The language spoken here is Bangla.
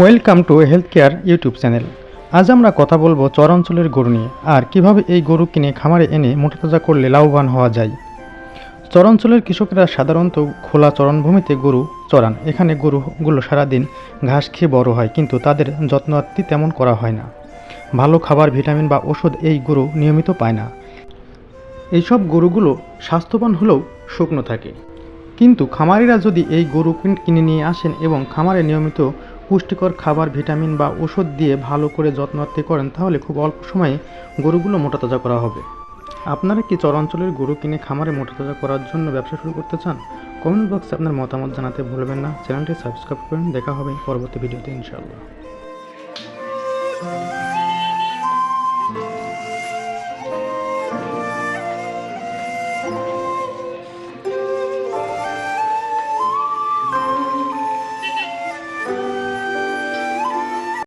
Welcome to health care YouTube channel. আজ আমরা কথা বলবো চর অঞ্চলের গরু নিয়ে, আর কিভাবে এই গরু কিনে খামারে এনে মোটাতাজা করলে লাভবান হওয়া যায়। চর অঞ্চলের কৃষকেরা সাধারণত খোলা চরণভূমিতে গরু চরান। এখানে গরুগুলো সারাদিন ঘাস খেয়ে বড় হয়, কিন্তু তাদের যত্নার্থী তেমন করা হয় না। ভালো খাবার, ভিটামিন বা ওষুধ এই গরু নিয়মিত পায় না। এইসব গরুগুলো স্বাস্থ্যবান হলেও শুকনো থাকে। কিন্তু খামারিরা যদি এই গরু কিনে নিয়ে আসেন এবং খামারে নিয়মিত পুষ্টিকর খাবার, ভিটামিন বা ওষুধ দিয়ে ভালো করে যত্নার্থী করেন, তাহলে খুব অল্প সময়ে গরুগুলো মোটাতাজা করা হবে। আপনারা কি চর অঞ্চলের গরু কিনে খামারে মোটাতাজা করার জন্য ব্যবসা শুরু করতে চান? কমেন্ট বক্সে আপনার মতামত জানাতে ভুলবেন না। চ্যানেলটি সাবস্ক্রাইব করুন। দেখা হবে পরবর্তী ভিডিওতে ইনশাআল্লাহ।